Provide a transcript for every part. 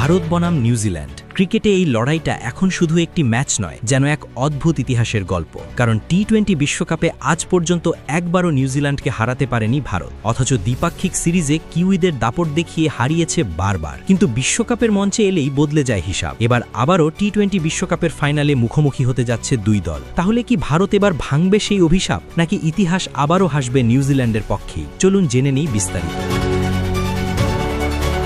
ভারত বনাম নিউজিল্যান্ড। ক্রিকেটে এই লড়াইটা এখন শুধু একটি ম্যাচ নয়, যেন এক অদ্ভুত ইতিহাসের গল্প। কারণ টি-20 বিশ্বকাপে আজ পর্যন্ত একবারও নিউজিল্যান্ডকে হারাতে পারেনি ভারত, অথচ দ্বিপাক্ষিক সিরিজে কিউইদের দাপট দেখিয়ে হারিয়েছে বারবার। কিন্তু বিশ্বকাপের মঞ্চে এলেই বদলে যায় হিসাব। এবার আবারও টি-20 বিশ্বকাপের ফাইনালে মুখোমুখি হতে যাচ্ছে দুই দল। তাহলে কি ভারত এবার ভাঙবে সেই অভিশাপ, নাকি ইতিহাস আবারও হাসবে নিউজিল্যান্ডের পক্ষেই? চলুন জেনে নেই বিস্তারিত।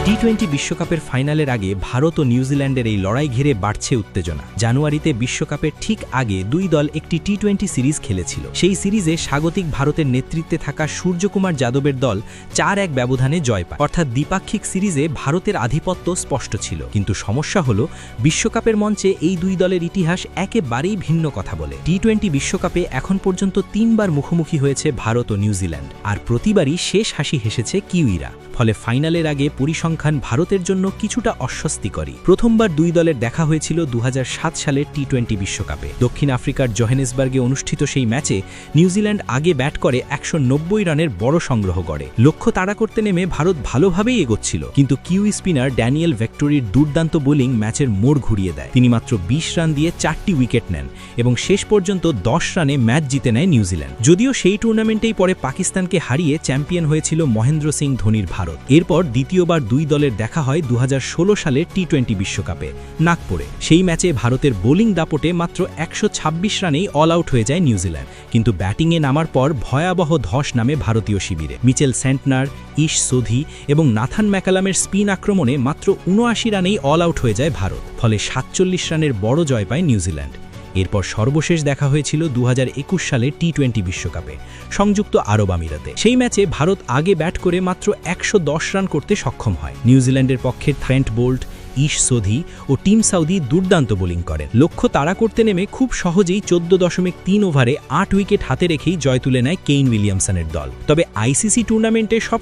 টি-20 বিশ্বকাপের ফাইনালের আগে ভারত ও নিউজিল্যান্ডের এই লড়াই ঘিরে বাড়ছে উত্তেজনা। জানুয়ারিতে বিশ্বকাপের ঠিক আগে দুই দল একটি টি-20 সিরিজ খেলেছিল। সেই সিরিজে স্বাগতিক ভারতের নেতৃত্বে থাকা সূর্যকুমার যাদবের দল 4-1 ব্যবধানে জয় পায়। অর্থাৎ দ্বিপাক্ষিক সিরিজে ভারতের আধিপত্য স্পষ্ট ছিল। কিন্তু সমস্যা হলো, বিশ্বকাপের মঞ্চে এই দুই দলের ইতিহাস একেবারেই ভিন্ন কথা বলে। টি-20 বিশ্বকাপে এখন পর্যন্ত 3 বার মুখোমুখি হয়েছে ভারত ও নিউজিল্যান্ড, আর প্রতিবারই শেষ হাসি হেসেছে কিউইরা। ফলে ফাইনালের আগে পরিসংখ্যান ভারতের জন্য কিছুটা অস্বস্তিকরই। প্রথমবার দুই দলের দেখা হয়েছিল 2007 সালের টি-20 বিশ্বকাপে। দক্ষিণ আফ্রিকার জোহেনেসবার্গে অনুষ্ঠিত সেই ম্যাচে নিউজিল্যান্ড আগে ব্যাট করে 190 রানের বড় সংগ্রহ করে। লক্ষ্য তাড়া করতে নেমে ভারত ভালোভাবেই এগোচ্ছিল, কিন্তু কিউই স্পিনার ড্যানিয়েল ভেক্টরির দুর্দান্ত বোলিং ম্যাচের মোড় ঘুরিয়ে দেয়। তিনি মাত্র 20 রান দিয়ে 4টি উইকেট নেন এবং শেষ পর্যন্ত 10 রানে ম্যাচ জিতে নেয় নিউজিল্যান্ড। যদিও সেই টুর্নামেন্টেই পরে পাকিস্তানকে হারিয়ে চ্যাম্পিয়ন হয়েছিল মহেন্দ্র সিং ধোনির ভারত। এরপর দ্বিতীয়বার দুই দলের দেখা হয় 2016 সালের টি-20 বিশ্বকাপে নাগপুরে। সেই ম্যাচে ভারতের বোলিং দাপটে মাত্র 126 রানেই অল আউট হয়ে যায় নিউজিল্যান্ড। কিন্তু ব্যাটিংয়ে নামার পর ভয়াবহ ধস নামে ভারতীয় শিবিরে। মিচেল স্যান্টনার, ইশ সোধি এবং নাথান ম্যাকালামের স্পিন আক্রমণে মাত্র 79 রানেই অল আউট হয়ে যায় ভারত। ফলে 47 রানের বড় জয় পায় নিউজিল্যান্ড। এরপর সর্বশেষ দেখা হয়েছিল 2021 সালের টি-20 বিশ্বকাপে সংযুক্ত আরব আমিরাতে। সেই ম্যাচে ভারত আগে ব্যাট করে মাত্র 110 রান করতে সক্ষম হয়। নিউজিল্যান্ডের পক্ষে ট্রেন্ট বোল্ট, ইশ সোধি ও টিম সাউদি দুর্দান্ত বোলিং করেন। লক্ষ্য তাড়া করতে নেমে খুব সহজেই 14.3 ওভারে 8 উইকেট হাতে রেখেই জয় তুলে নেয় কেইন উইলিয়ামসনের দল। তবে আইসিসি টুর্নামেন্টে সব